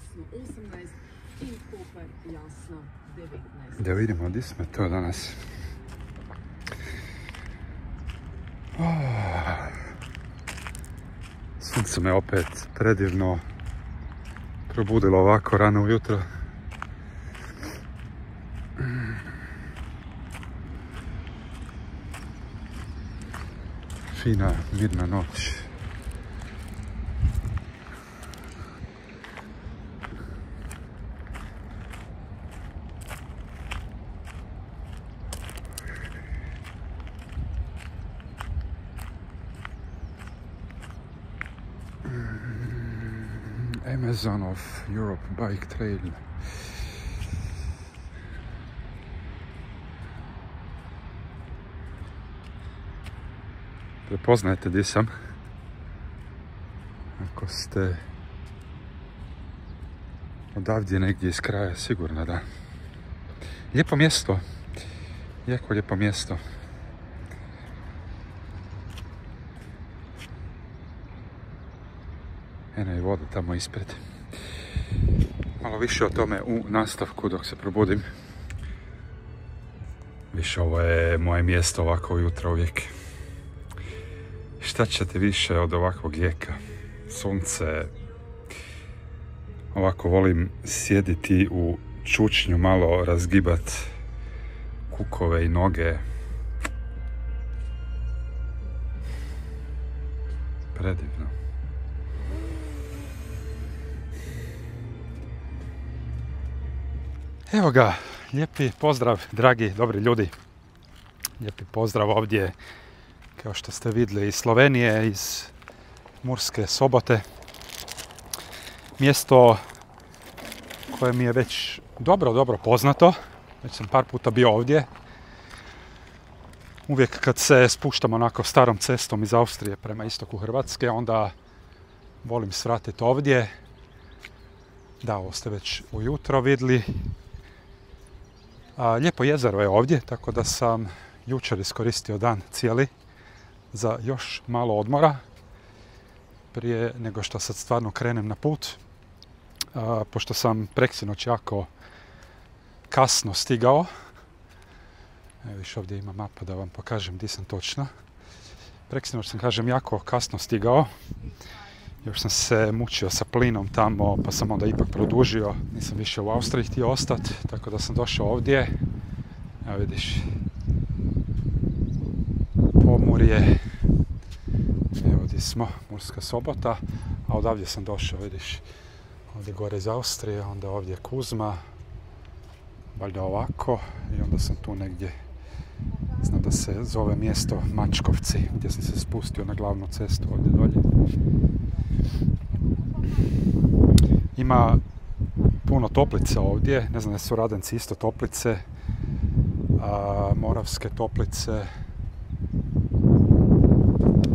jasno 18 i Koper jasno 19. Da vidimo gdje smo to danas. Sunce me opet predivno probudilo ovako rano ujutro. Fina, mirna noć. Amazon of Europe bike trail. Prepoznajete gdje sam? Ako ste odavdje negdje iz kraja, sigurno da. Lijepo mjesto. Jako lijepo mjesto. Eno je voda tamo ispred. Malo više o tome u nastavku dok se probudim. Više ovo je moje mjesto ovako ujutro uvijek. Šta ćete više od ovakvog jeka? Sunce. Ovako volim sjediti u čučnju, malo razgibat kukove i noge. Predivno. Evo ga, lijepi pozdrav, dragi, dobri ljudi. Lijepi pozdrav ovdje, kao što ste vidjeli, iz Slovenije, iz Murske Sobote. Mjesto koje mi je već dobro poznato. Već sam par puta bio ovdje. Uvijek kad se spuštam onako starom cestom iz Austrije prema istoku Hrvatske, onda volim svratiti ovdje. Da, ovo ste već ujutro vidjeli. Lijepo jezero je ovdje, tako da sam jučer iskoristio dan cijeli za još malo odmora prije nego što sad stvarno krenem na put. Pošto sam preksinoć jako kasno stigao. Evo viš ovdje ima mapa da vam pokažem gdje sam točno. Preksinoć sam, kažem, jako kasno stigao. Još sam se mučio sa plinom tamo, pa sam onda ipak produžio. Nisam više u Austriji htio ostati, tako da sam došao ovdje. Evo vidiš, Pomurje. Evo gdje smo, Murska Sobota. A odavdje sam došao, vidiš, ovdje gore iz Austrije, onda ovdje Kuzma. Valjda ovako. I onda sam tu negdje, znam da se zove mjesto Mačkovci, gdje sam se spustio na glavnu cestu ovdje dolje. Ima puno toplica ovdje, ne znam da su Radenci isto toplice, Moravske toplice,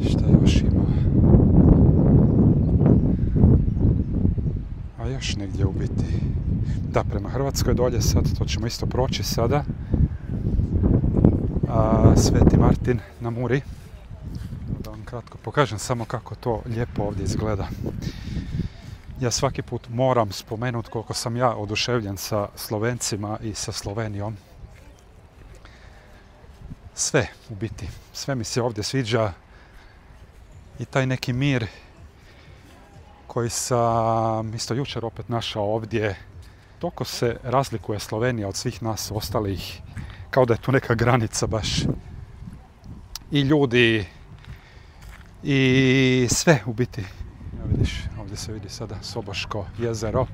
šta još ima, a još negdje u biti, da, prema Hrvatskoj dolje sad, to ćemo isto proći sada, Sveti Martin na Muri, da vam kratko pokažem samo kako to lijepo ovdje izgleda. Ja svaki put moram spomenuti koliko sam ja oduševljen sa Slovencima i sa Slovenijom. Sve, u biti. Sve mi se ovdje sviđa. I taj neki mir koji sam isto jučer opet našao ovdje. Toliko se razlikuje Slovenija od svih nas ostalih. Kao da je tu neka granica baš. I ljudi, i sve u biti. Evo vidiš, ovdje se vidi sada Soboško jezero.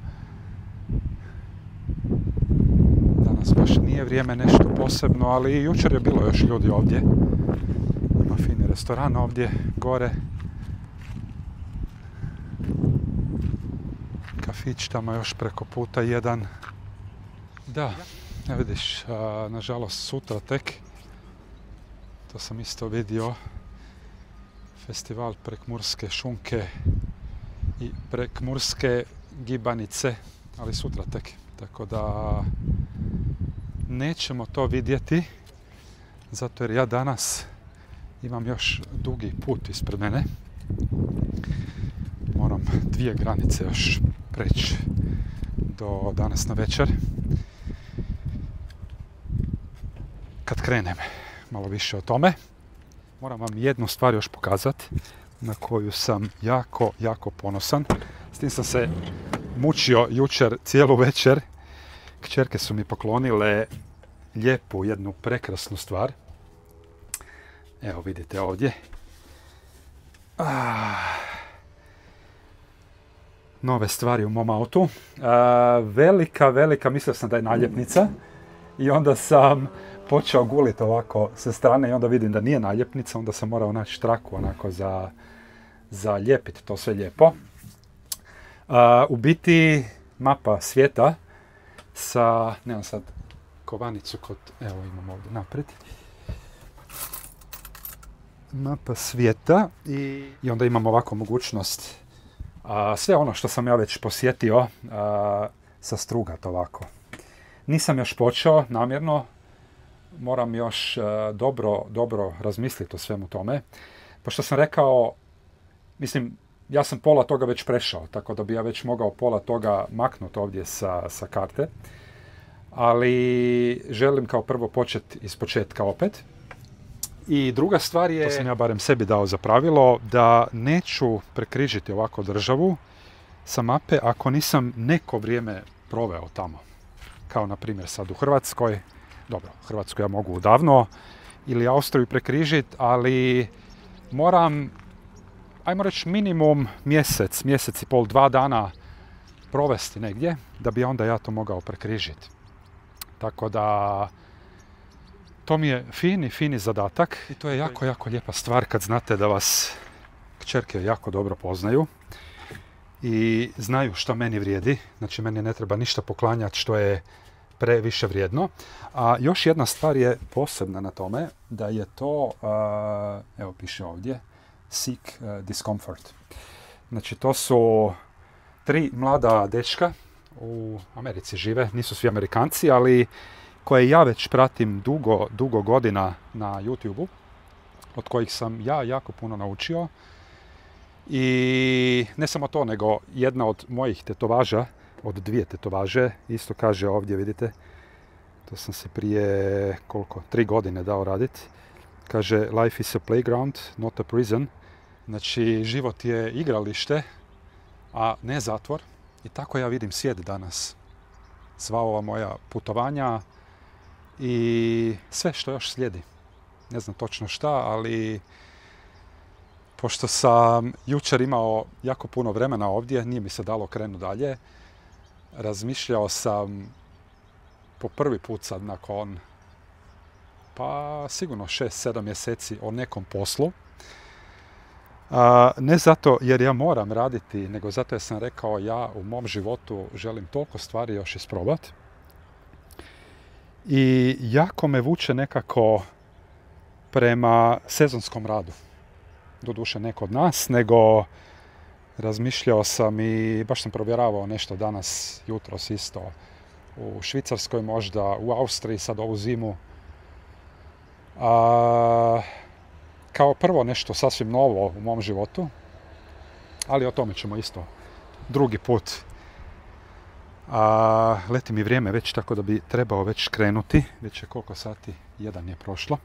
Danas baš nije vrijeme nešto posebno, ali i jučer je bilo još ljudi ovdje. Ima fini restoran ovdje, gore. Kafić tamo još preko puta jedan. Da, evo vidiš, nažalost sutra tek. To sam isto vidio. Festival Prekmurske šunke i Prekmurske gibanice, ali sutra tek. Tako da nećemo to vidjeti, zato jer ja danas imam još dugi put ispred mene. Moram 2 granice još preći. do danas na večer. Kad krenem malo više o tome, moram vam jednu stvar još pokazati na koju sam jako ponosan. S tim sam se mučio jučer cijelu večer. Kćerke su mi poklonile lijepu, jednu prekrasnu stvar. Evo vidite ovdje. Nove stvari u mom autu. Velika, mislio sam da je naljepnica. I onda sam počeo guliti ovako sa strane i onda vidim da nije naljepnica. Onda sam morao naći traku onako za lijepiti to sve lijepo. U biti mapa svijeta sa, nemam sad kovanicu kod, evo imam ovdje naprijed. Mapa svijeta i onda imam ovako mogućnost sve ono što sam ja već posjetio sastrugat ovako. Nisam još počeo namjerno, moram još dobro razmisliti o svemu tome. Pošto sam rekao, mislim, ja sam pola toga već prešao, tako da bi ja već mogao pola toga maknuti ovdje sa karte. Ali želim kao prvo početi iz početka opet. I druga stvar je, to sam ja barem sebi dao za pravilo, da neću prekrižiti ovako državu sa mape ako nisam neko vrijeme proveo tamo. Kao na primjer sad u Hrvatskoj. Dobro, Hrvatsku ja mogu davno ili Austriju prekrižiti, ali moram, ajmo reći minimum mjesec i pol, 2 dana provesti negdje da bi onda ja to mogao prekrižiti. Tako da to mi je fini zadatak i to je jako lijepa stvar kad znate da vas kćerke jako dobro poznaju i znaju što meni vrijedi. Znači meni ne treba ništa poklanjati što je previše vrijedno. A još jedna stvar je posebna na tome, da je to, evo piše ovdje, seek discomfort. Znači to su 3 mlada dečka, u Americi žive, nisu svi Amerikanci, ali koje ja već pratim dugo godina na YouTubeu, od kojih sam ja jako puno naučio. I ne samo to, nego jedna od mojih tetovaža, od 2 tetovaže, isto kaže ovdje, vidite, to sam se prije 3 godine dao raditi. Kaže, life is a playground, not a prison. Znači, život je igralište, a ne zatvor. I tako ja vidim svijet danas. Sva ova moja putovanja i sve što još slijedi. Ne znam točno šta, ali pošto sam jučer imao jako puno vremena ovdje, nije mi se dalo krenuti dalje. Razmišljao sam po prvi put sad nakon pa sigurno 6-7 mjeseci o nekom poslu. Ne zato jer ja moram raditi, nego zato jer sam rekao ja u mom životu želim toliko stvari još isprobati. I jako me vuče nekako prema sezonskom radu. Doduše ne kod nas, nego razmišljao sam i baš sam provjeravao nešto danas, jutros isto. U Švicarskoj možda, u Austriji sad ovu zimu. Kao prvo nešto sasvim novo u mom životu, ali o tome ćemo isto drugi put. Leti mi vrijeme već, tako da bi trebao već krenuti. Već je koliko sati? 1 je prošlo.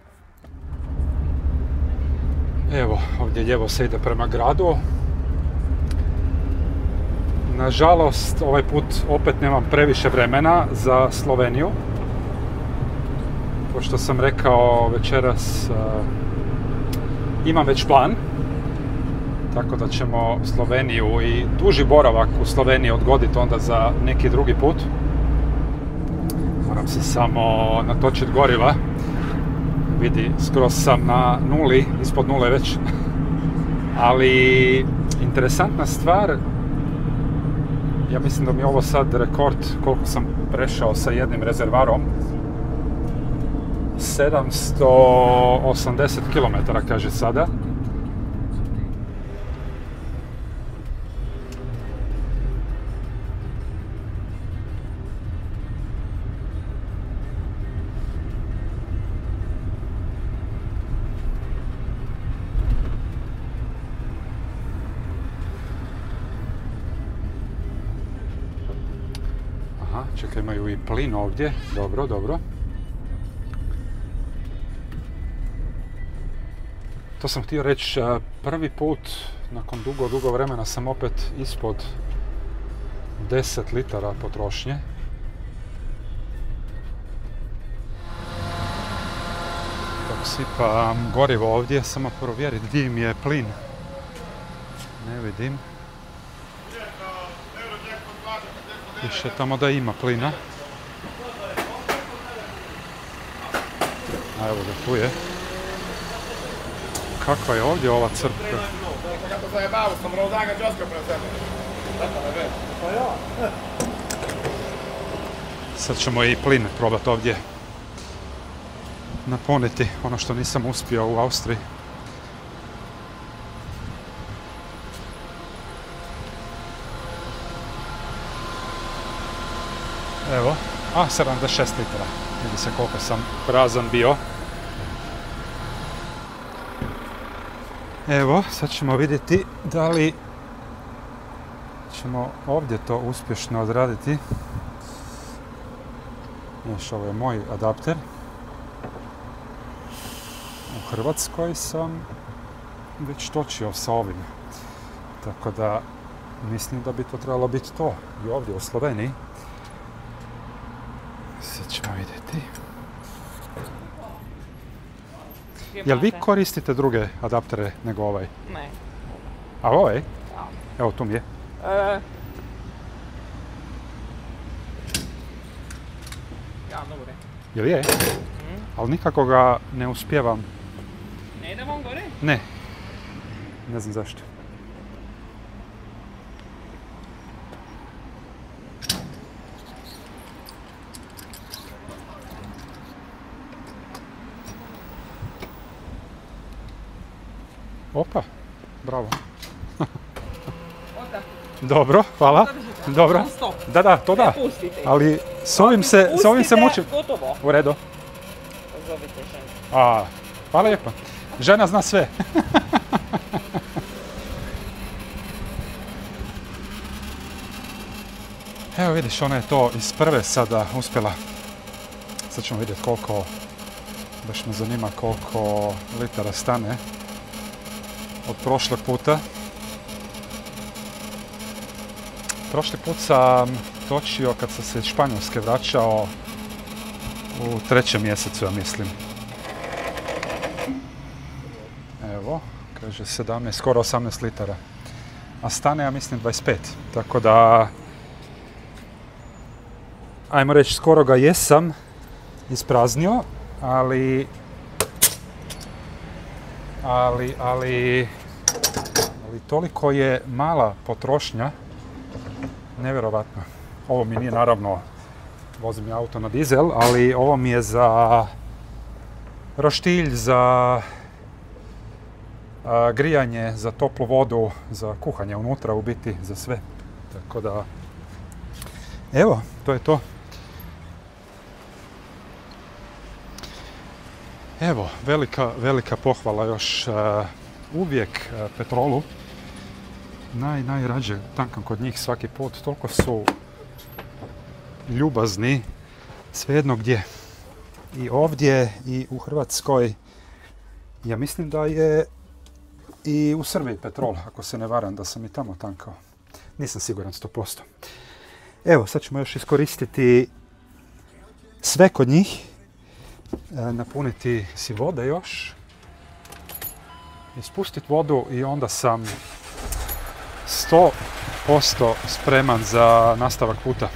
Evo, ovdje lijevo se ide prema gradu. Nažalost, ovaj put opet nemam previše vremena za Sloveniju. Pošto sam rekao večeras, imam već plan. Tako da ćemo Sloveniju i duži boravak u Sloveniji odgoditi onda za neki drugi put. Moram se samo natočiti goriva. Vidi, skroz sam na nuli, ispod nule već. Ali interesantna stvar, ja mislim da mi je ovo sad rekord koliko sam prešao sa jednim rezervarom. 780 km kaže sada. Aha, čekaj, imaju i plin ovdje. Dobro, dobro. To sam htio reći, prvi put nakon dugo vremena sam opet ispod 10 litara potrošnje. Dok sipam gorivo ovdje, samo provjeriti gdje mi je plin. Ne vidim. Piše tamo da ima plina. A evo ga, tu je. Kakva je ovdje ova crpka? Sad ćemo i plin probati ovdje napuniti, ono što nisam uspio u Austriji. Evo, 76 litara. Vidi se koliko sam prazan bio. Evo, sad ćemo vidjeti da li ćemo ovdje to uspješno odraditi. Još ovo je moj adapter. U Hrvatskoj sam već točio sa ovim. Tako da mislim da bi to trebalo biti to i ovdje u Sloveniji. Sad ćemo vidjeti. Jel vi koristite druge adaptere nego ovaj? Ne. A ovaj? Ja. Evo, tu mi je. Ja, dobre. Jel je? Ali nikako ga ne uspijevam. Ne ide vam gore? Ne. Ne znam zašto. Opa, bravo. Dobro, hvala. Dobro. Da, to da. Ali s ovim se mučim. Gotovo. U redu. Zovite ženu. A, hvala lijepo. Žena zna sve. Evo vidiš, ona je to iz prve sada uspjela. Sad ćemo vidjeti koliko, baš me zanima koliko litara stane od prošlog puta. Prošli put sam točio kad sam se iz Španjolske vraćao u 3. mjesecu, ja mislim. Evo, kaže 17, skoro 18 litara. A stane, ja mislim, 25. Tako da, ajmo reći, skoro ga jesam ispraznio, ali toliko je mala potrošnja, nevjerovatno. Ovo mi nije, naravno, vozim ja auto na dizel, ali ovo mi je za roštilj, za grijanje, za toplu vodu, za kuhanje unutra, u biti za sve. Tako da, evo, to je to. Evo, velika pohvala još uvijek Petrolu. Najrađe tankam kod njih svaki put. Toliko su ljubazni, svejedno gdje. I ovdje, i u Hrvatskoj. Ja mislim da je i u Srbiji Petrol, ako se ne varam, da sam i tamo tankao. Nisam siguran 100%. Evo, sad ćemo još iskoristiti sve kod njih. Napuniti si vode još. Ispustiti vodu i onda sam 100% spreman za nastavak puta.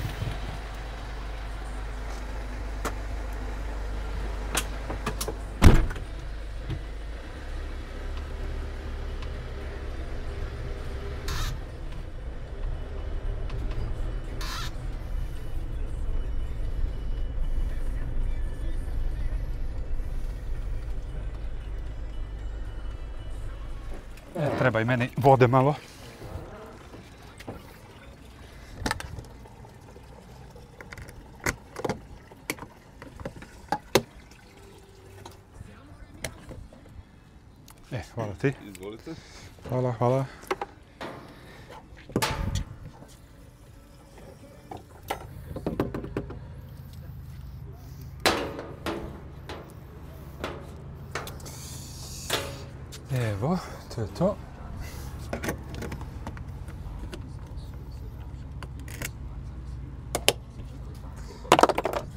Treba i meni vode malo. Hvala ti. Izvolite. Hvala. Evo, to je to.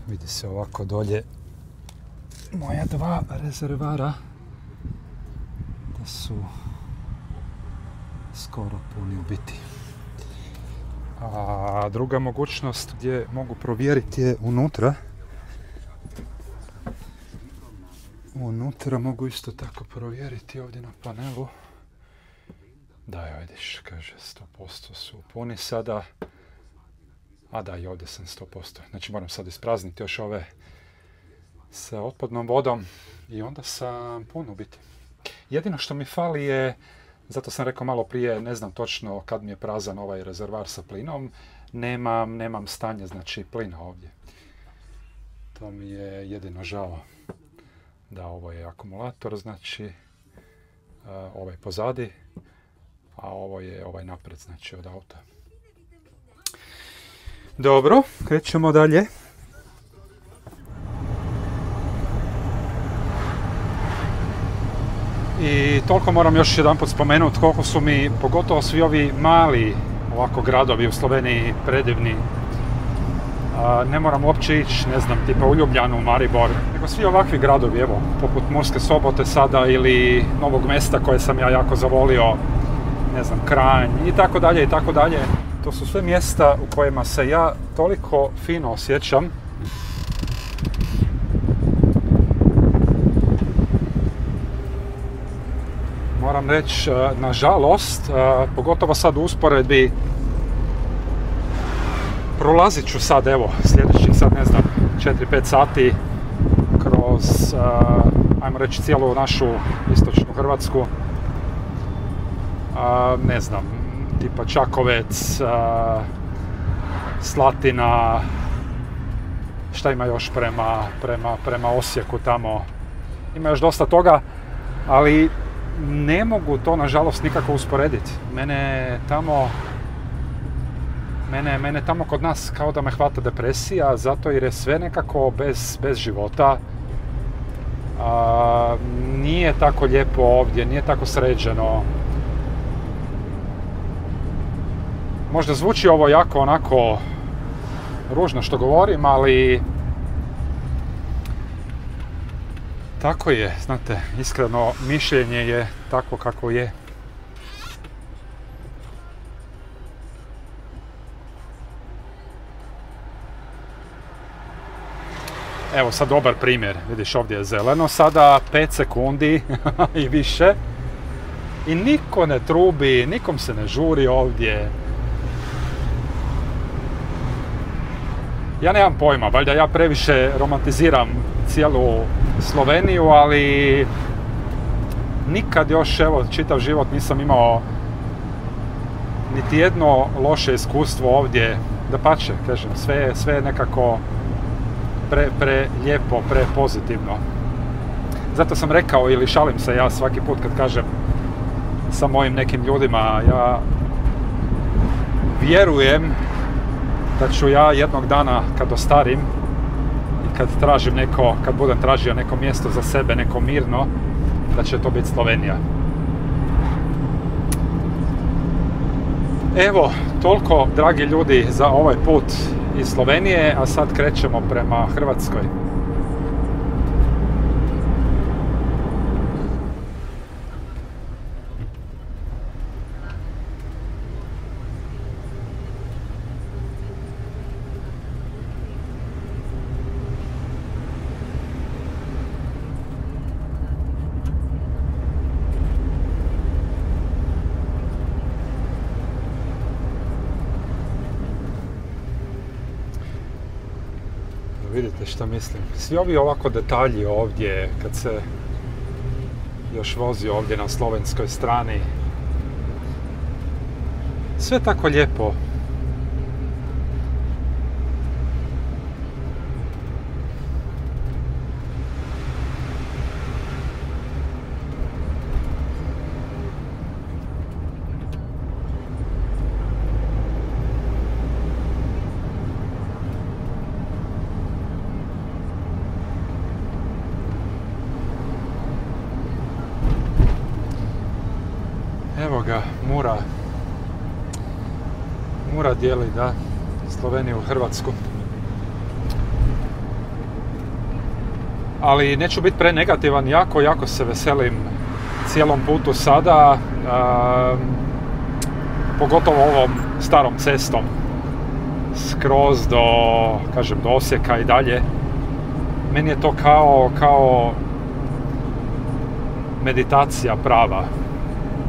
Vidi se ovako dolje moja dva rezervara da su skoro puni u biti. A druga mogućnost gdje mogu provjeriti je unutra. Unutra mogu isto tako provjeriti ovdje na panelu. Da, evo vidiš, kaže 100% su puni sada. A da, i ovdje sam 100%. Znači moram sad isprazniti još ove sa otpadnom vodom i onda sam pun u biti. Jedino što mi fali je, zato sam rekao malo prije, ne znam točno kad mi je prazan ovaj rezervar sa plinom, nemam stanje, znači plina ovdje. To mi je jedino žao. Da, ovo je akumulator, znači ovaj pozadi, a ovo je ovaj napred, znači od auta. Dobro, krećemo dalje. I toliko moram još jedanput spomenuti koliko su mi, pogotovo svi ovi mali ovako gradovi u Sloveniji predivni. Ne moram uopće ići, ne znam, tipa u Ljubljanu, Maribor, nego svi ovakvi gradovi, evo, poput Murske Sobote sada ili Novog Mesta koje sam ja jako zavolio, ne znam, Kranj i tako dalje i tako dalje. To su sve mjesta u kojima se ja toliko fino osjećam. Moram reći, nažalost, pogotovo sad u usporedbi, prolazit ću sad, evo, sljedećih sad, ne znam, 4-5 sati kroz, ajmo reći, cijelu našu istočnu Hrvatsku. Ne znam, tipa Čakovec, Slatina, šta ima još prema Osijeku tamo. Ima još dosta toga, ali ne mogu to nažalost nikako usporediti. Mene tamo kod nas kao da me hvata depresija, zato jer je sve nekako bez života. Nije tako lijepo ovdje, nije tako sređeno. Možda zvuči ovo jako onako ružno što govorim, ali tako je, znate, iskreno mišljenje je takvo kako je. Evo sad dobar primjer, vidiš ovdje je zeleno, sada 5 sekundi i više i niko ne trubi, nikom se ne žuri ovdje. Ja nemam pojma, valjda ja previše romantiziram cijelu Sloveniju, ali nikad još, evo, čitav život nisam imao niti jedno loše iskustvo ovdje. Dapače, kažem, sve je nekako lijepo, pozitivno. Zato sam rekao ili šalim se ja svaki put kad kažem sa mojim nekim ljudima, ja vjerujem da ću ja jednog dana kad ostarim i kad budem tražio neko mjesto za sebe, neko mirno, da će to biti Slovenija. Evo, toliko, dragi ljudi, za ovaj put iz Slovenije, a sad krećemo prema Hrvatskoj. Vidite što mislim. Svi ovi ovako detalji ovdje, kad se još vozi ovdje na slovenskoj strani. Sve tako lijepo. ga, Mura dijeli, da, Sloveniju i Hrvatsku. Ali neću biti prenegativan, jako se veselim cijelom putu sada, pogotovo ovom starom cestom, skroz do Osijeka i dalje. Meni je to kao meditacija prava.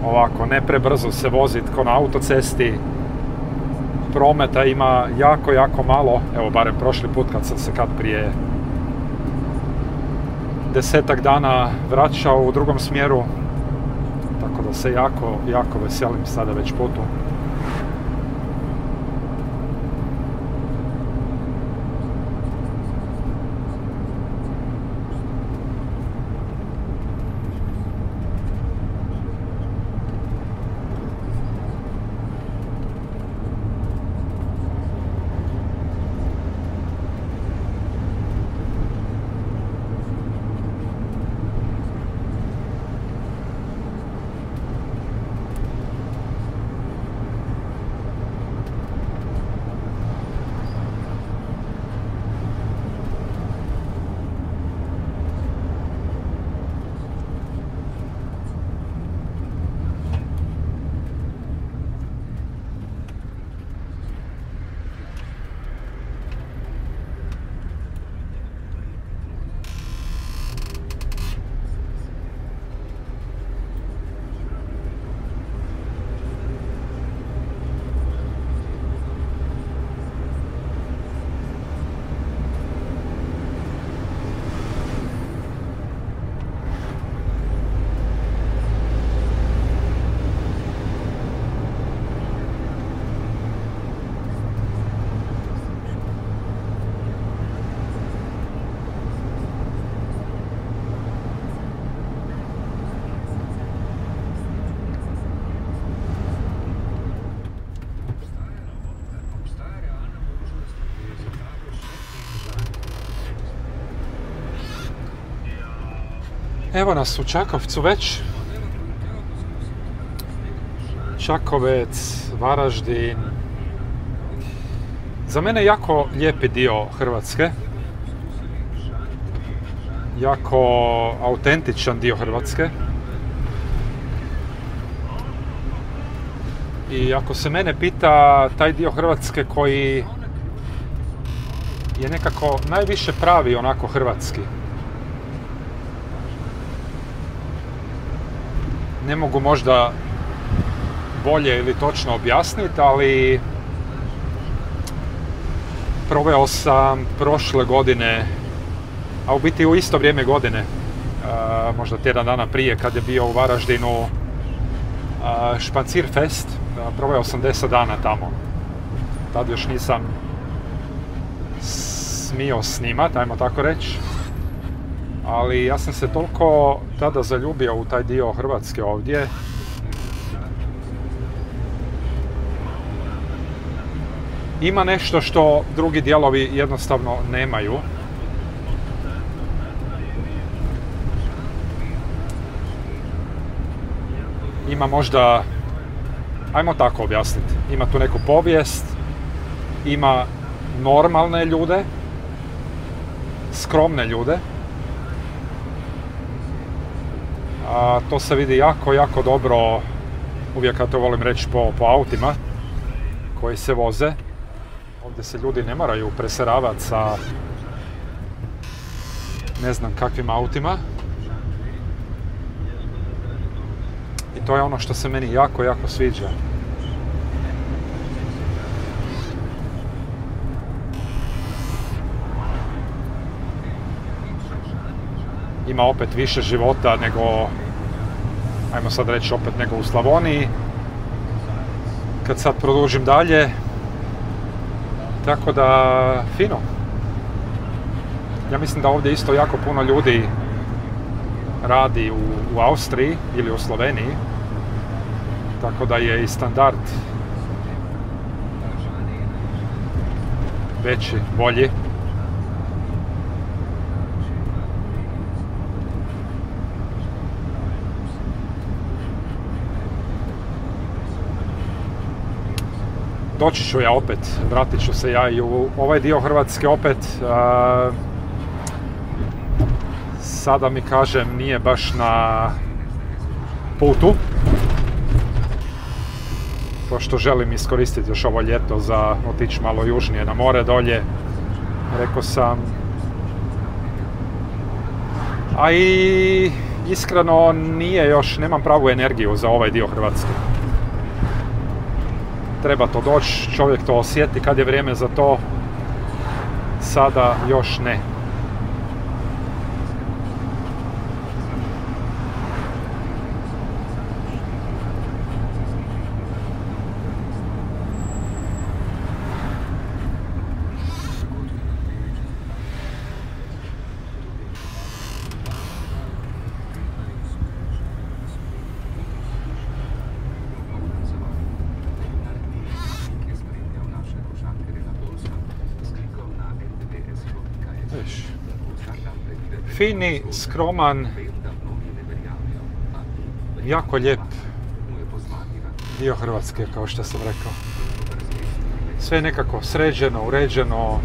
Ovako, ne prebrzo se voziti ko na autocesti. Prometa ima jako malo. Evo, barem prošli put kad sam se prije 10-ak dana vraćao u drugom smjeru. Tako da se jako veselim sada već putu. Evo nas u Čakovcu već. Čakovec, Varaždin. Za mene jako lijepi dio Hrvatske. Jako autentičan dio Hrvatske. I ako se mene pita, taj dio Hrvatske koji je nekako najviše pravi onako hrvatski. Ne mogu možda bolje ili točno objasniti, ali proveo sam prošle godine, a u biti u isto vrijeme godine, možda tjedan dana prije kad je bio u Varaždinu Špancir Fest, proveo sam 10 dana tamo. Tad još nisam smio snimat, ajmo tako reći. Ali ja sam se toliko tada zaljubio u taj dio Hrvatske ovdje. Ima nešto što drugi dijelovi jednostavno nemaju. Ima možda, ajmo tako objasniti, ima tu neku povijest, ima normalne ljude, skromne ljude. A to se vidi jako dobro, uvijek ja to volim reći, po autima koji se voze. Ovdje se ljudi ne moraju preseravati sa ne znam kakvim autima. I to je ono što se meni jako sviđa. Ima opet više života nego, ajmo sad reći opet, nego u Slavoniji. Kad sad produžim dalje, tako da, fino. Ja mislim da ovdje isto jako puno ljudi radi u Austriji ili u Sloveniji. Tako da je i standard veći, bolji. doći ću ja opet, vratit ću se ja i u ovaj dio Hrvatske opet. Sada mi kažem nije baš na putu, pošto želim iskoristiti još ovo ljeto za otići malo južnije na more dolje, rekao sam. A i iskreno nije još, nemam pravu energiju za ovaj dio Hrvatske. Treba to doći, čovjek to osjeti kad je vrijeme za to, sada još ne. Fini, skroman, jako lijep dio Hrvatske, kao što sam rekao. Sve nekako sređeno, uređeno.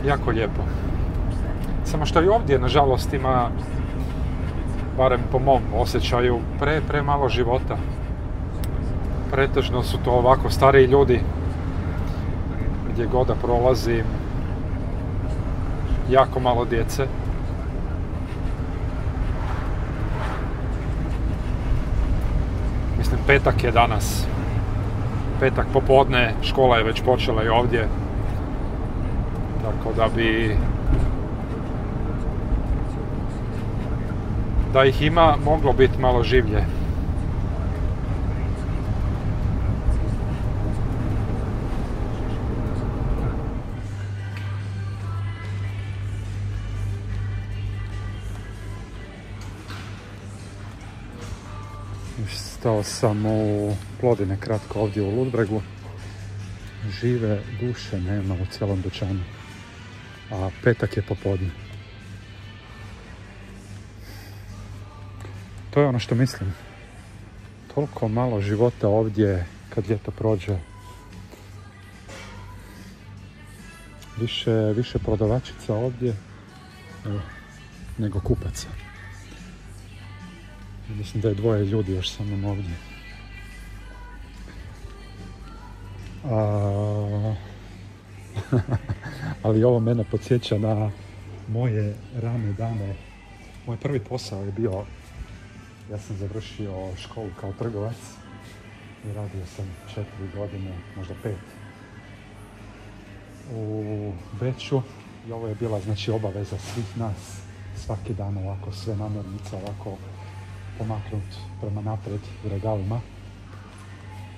Jako lijepo. Samo što i ovdje, nažalost, ima, barem po mom osjećaju, premalo života. Pretežno su to ovako stariji ljudi, gdje god da prolazim, jako malo djece. Mislim, petak je danas, petak popodne, škola je već počela i ovdje, tako da ih ima, moglo biti malo življe. Stao sam u Plodine kratko ovdje u Ludbregu. Žive duše nema u cijelom dućanu. A petak je popodne. To je ono što mislim. Toliko malo života ovdje kad ljeto prođe. Više prodavačica ovdje nego kupaca. Mislim da je dvoje ljudi još sa mnom ovdje. Ali ovo mene podsjeća na moje rane dane. Moj prvi posao je bio, ja sam završio školu kao trgovac i radio sam 4 godine, možda 5 u Beču. I ovo je bila, znači, obaveza svih nas, svaki dan ovako, sve namirnice ovako pomaknut prema naprijed u regalima.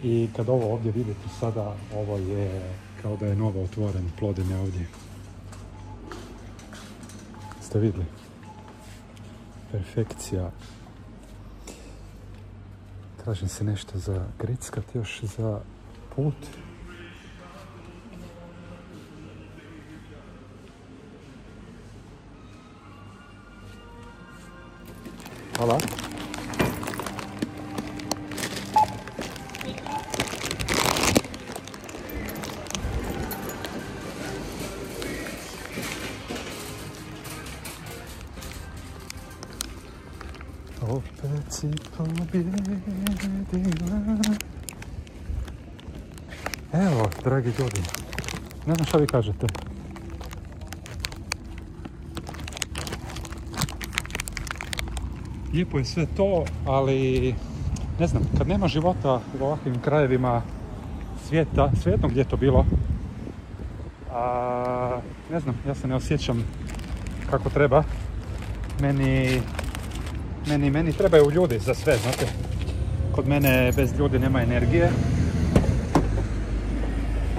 I kad ovo ovdje vidite sada, ovo je kao da je novo otvoren Plodine ovdje. Ste vidjeli? Perfekcija. Tražim se nešto za grickat još za put. Hvala. Opet si pobjedila. Evo, dragi ljudi, ne znam šta vi kažete. Lijepo je sve to, ali ne znam, kad nema života u ovakvim krajevima svijeta, svejedno gdje je to bilo, ne znam, ja se ne osjećam kako treba. Meni trebaju ljudi za sve, znate. Kod mene bez ljudi nema energije.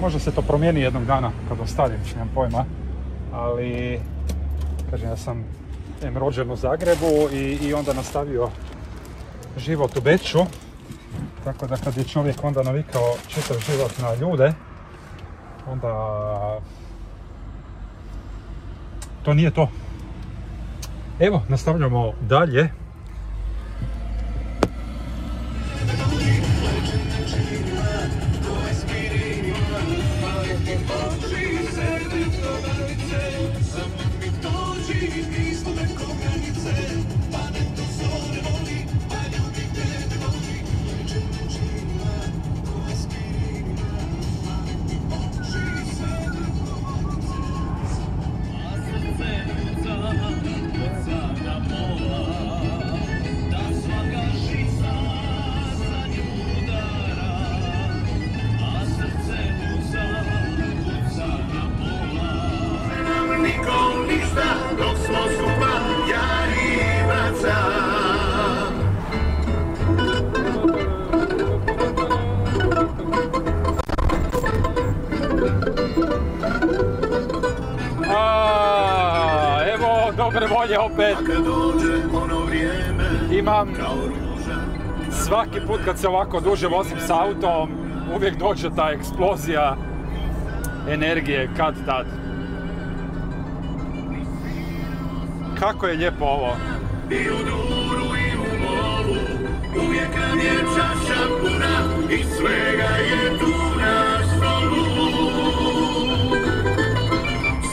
Možda se to promijeni jednog dana kad ostarim, nemam pojma. Ali, kažem, ja sam rođen u Zagrebu i onda nastavio život u Beču. Tako da kad je čovjek onda navikao čitav život na ljude, onda to nije to. Evo, nastavljamo dalje. Dobre volje opet. Imam svaki put kad se ovako duže vozim s autom, uvijek dođe ta eksplozija energije kad tad. Kako je lijepo ovo. I u duru i u molu, uvijek nam je čaša puna i svega je tu na stolu.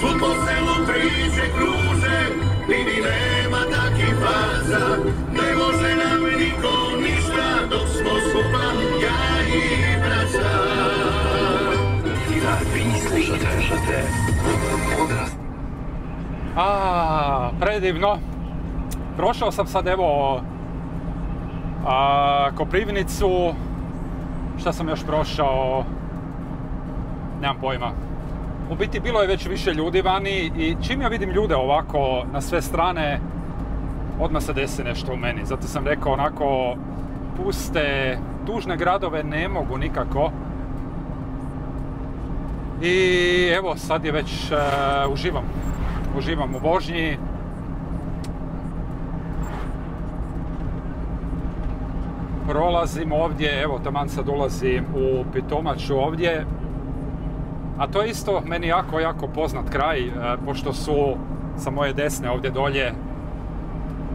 Svud po selu priče kruže, ni nema takih faza. Ne može nam niko ništa dok smo skupa, ja i braća. Vi slušate Podcast. Predivno. Prošao sam sad evo Koprivnicu. Šta sam još prošao? Nemam pojma. U biti bilo je već više ljudi vani i čim ja vidim ljude ovako na sve strane, odmah se desi nešto u meni. Zato sam rekao onako, puste, tužne gradove ne mogu nikako. I evo, sad je već uživam u vožnji. Prolazim ovdje, evo taman sad ulazim u Pitomaču ovdje. A to je isto meni jako poznat kraj, pošto su sa moje desne ovdje dolje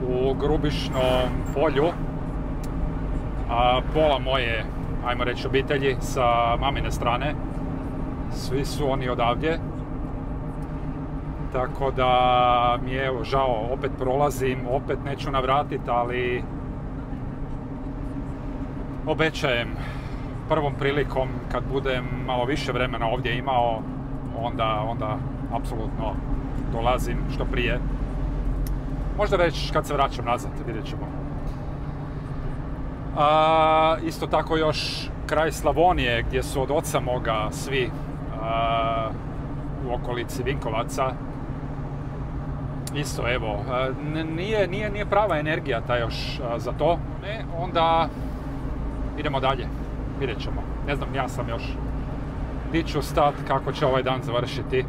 u Grubišnom polju pola moje, ajmo reći, obitelji sa mamine strane. Svi su oni odavdje. Tako da mi je evo žao, opet prolazim, opet neću navratiti, ali obećajem prvom prilikom kad budem malo više vremena ovdje imao, onda apsolutno dolazim što prije. Možda već kad se vraćam nazad, vidjet ćemo. Isto tako još kraj Slavonije gdje su od oca moga svi u okolici Vinkovaca. Isto evo, nije prava energija ta još za to. Onda idemo dalje, vidjet ćemo. Ne znam, ja sam još di ću stat, kako će ovaj dan završiti.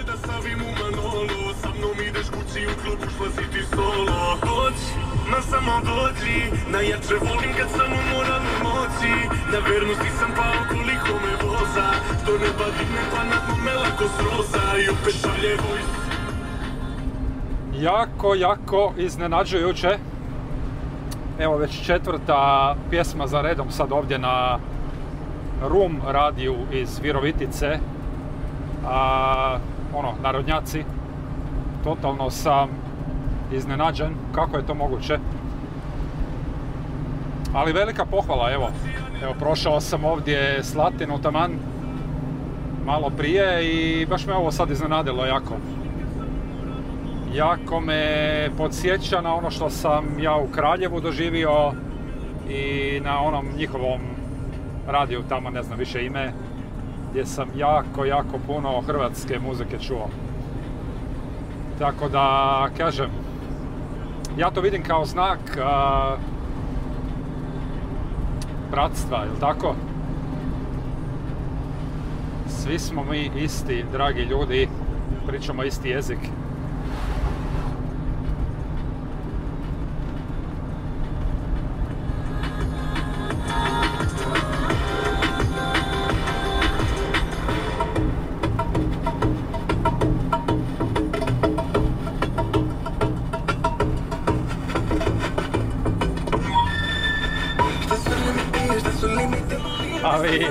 Da stavim u Manolo, sa mnom ideš kući u klub, šlaziti solo. Dođi, ma samo dođi, najjače volim kad sam u moralnoj moći. Na vernosti sam pao koliko me voza, do neba digne pa nad me lako sroza i opet šalje vojs. Jako iznenađujuće. Evo već 4. pjesma za redom sad ovdje na Rum radiju iz Virovitice. Narodnjaci. Totalno sam iznenađen kako je to moguće. Ali velika pohvala, evo prošao sam ovdje Slatinu taman malo prije i baš me ovo sad iznenadilo jako. Jako me podsjeća na ono što sam ja u Kraljevu doživio i na onom njihovom radiju tamo, ne znam više ime, gdje sam jako puno hrvatske muzike čuo. Tako da, kažem, ja to vidim kao znak bratstva, jel' tako? Svi smo mi isti, dragi ljudi, pričamo isti jezik. Ali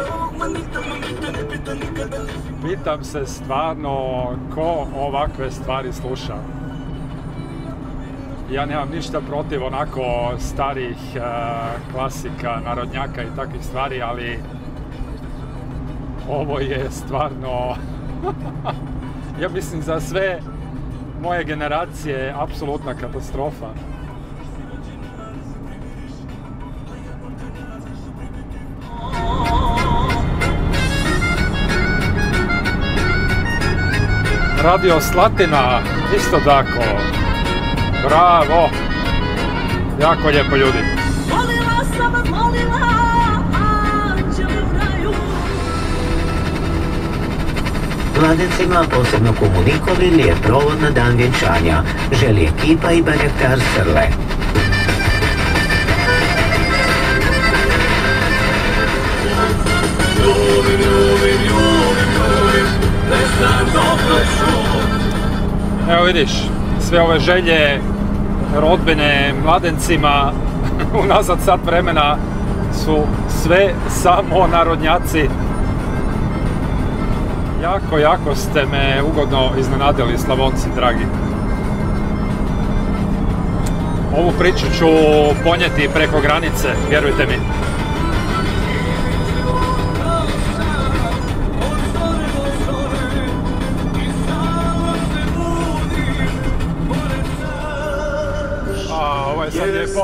pitam se stvarno ko ovakve stvari sluša. Ja nemam ništa protiv onako starih klasika, narodnjaka i takvih stvari, ali ovo je stvarno, ja mislim za sve moje generacije, apsolutna katastrofa. Radio Slatina, isto tako. Bravo! Jako lijepo ljudi. Molila sam, molila, anđele u raju. Mladencima, posebno komunikovili je provod na dan vjenčanja. Želi ekipa i barjaktar Srle. Evo vidiš, sve ove želje rodbine mladencima unazad sat vremena su sve samo narodnjaci. Jako ste me ugodno iznenadili, Slavonci dragi. Ovu priču ću ponijeti preko granice, vjerujte mi. Ovo je sad lijepo.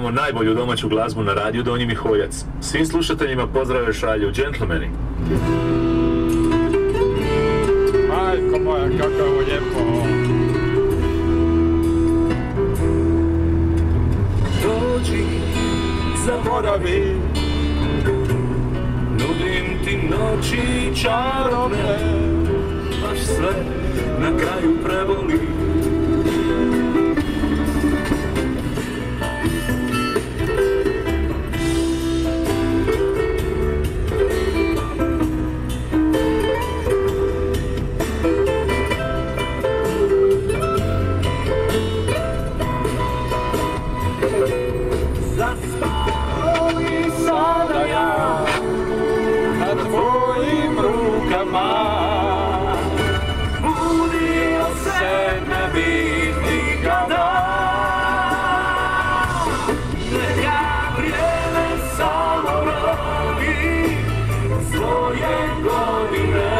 Slušamo najbolju domaću glazbu na radiju Donji Miholjac. Svim slušateljima pozdrave šalju Gentlemani. Majko moja, kako je ovo lijepo. Dođi, zaboravi, nudim ti noći čarobne, baš sve na kraju preboli. Zaspali sada ja na tvojim rukama, budio se ne bih nikada. Neka vrijeme samo robi svoje godine,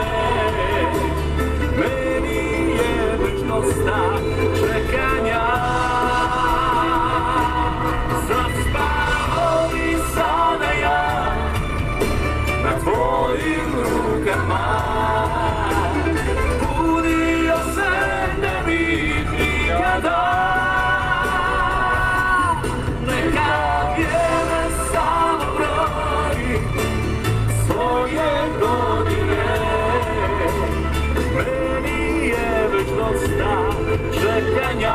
meni je već dosta čekanja. Zaspali sada ja na tvojim rukama, budio se ne bih nikada. Neka vrijeme samo broji svoje godine, meni je već dosta čekanja.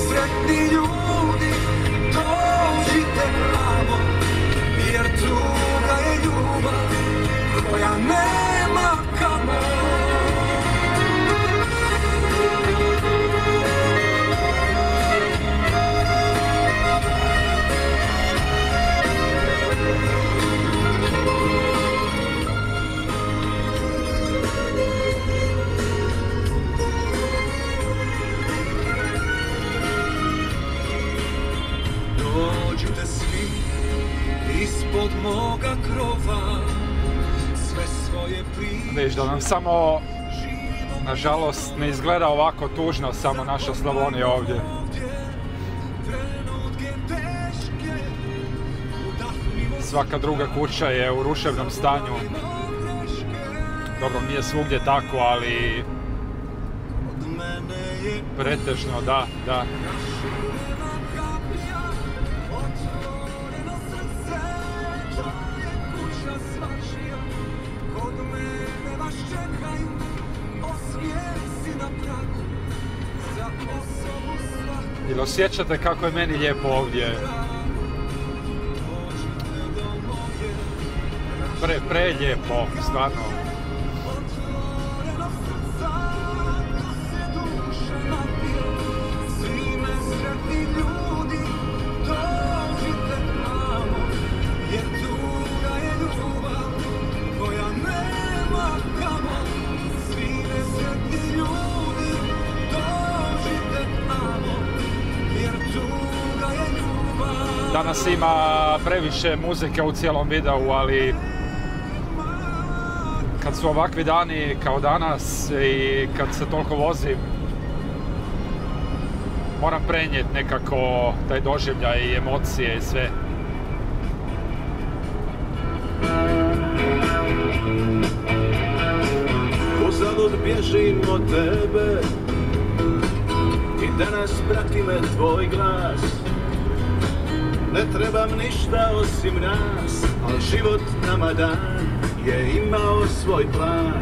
Sretni ljudi, dođite pravo, jer tuga je ljubav koja nema kamo. Dođite svi ispod moga krova, sve svoje priče. Viš da nam samo, nažalost, ne izgleda ovako tužno samo naša Slavonija ovdje. Svaka druga kuća je u ruševnom stanju. Dobro, nije svugdje tako, ali pretežno, da. Ili osjećate kako je meni lijepo ovdje? Prelijepo, stvarno. Danas ima previše muzike u cijelom videu, ali kad su ovakvi dani kao danas i kad se toliko vozim, moram prenijeti nekako taj doživljaj i emocije i sve. Uzalud bježim od tebe i danas prati me tvoj glas. Ne trebam ništa osim nas, al život nama dan je imao svoj plan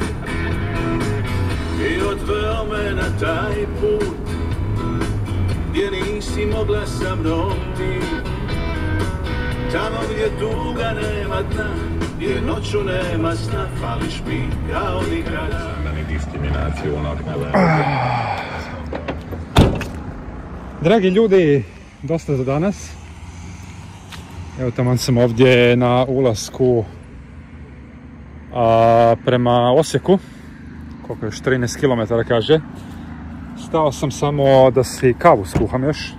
i odveo me na taj put gdje nisi mogla sa mnom ti. Tamo gdje tuga nema dna, gdje noću nema sna, fališ mi kao nikada. Dragi ljudi, dosta za danas. Evo, taman sam ovdje na ulasku prema Osijeku, koliko još 13 km kaže. Stao sam samo da si kavu skuham još,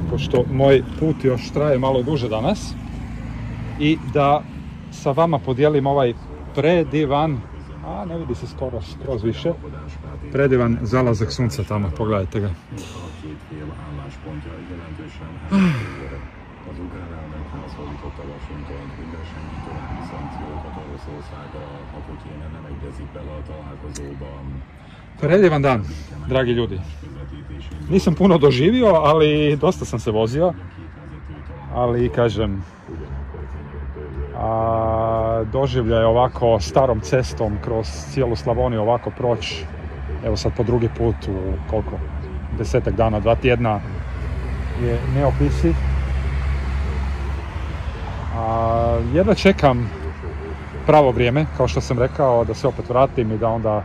pošto moj put još traje malo duže danas. I da sa vama podijelim ovaj predivan, a ne vidi se skroz više, predivan zalazak sunca tamo, pogledajte ga. Predivan dan, dragi ljudi. Nisam puno doživio, ali dosta sam se vozio. Ali kažem, doživljaj ovako starom cestom kroz cijelu Slavoniju ovako proći, evo sad po drugi put u koliko, 10 dana, 2 tjedna, je neopisiv. Jedva čekam pravo vrijeme, kao što sam rekao, da se opet vratim i da onda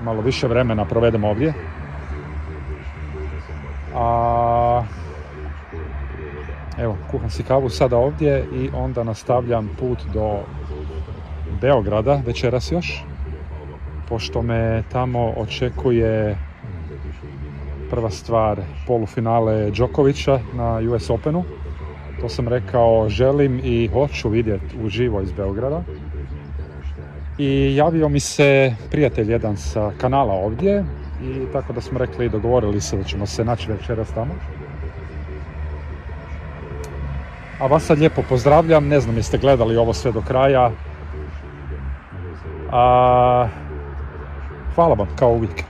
malo više vremena provedem ovdje. Evo, kuham si kavu sada ovdje i onda nastavljam put do Beograda večeras još, pošto me tamo očekuje prva stvar polufinale Đokovića na US Openu. To sam rekao, želim i hoću vidjeti uživo iz Beograda. I javio mi se prijatelj jedan sa kanala ovdje i tako da smo rekli i dogovorili se da ćemo se naći večeras tamo. A vas sad lijepo pozdravljam, ne znam jeste gledali ovo sve do kraja. Hvala vam kao uvijek.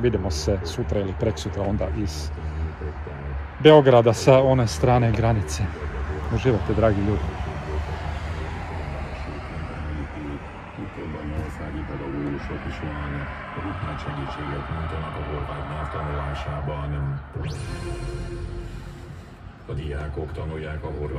Vidimo se sutra ili preksutra onda iz Beograda sa one strane granice. Uživajte, dragi ljudi. A diákok tanulják a horvát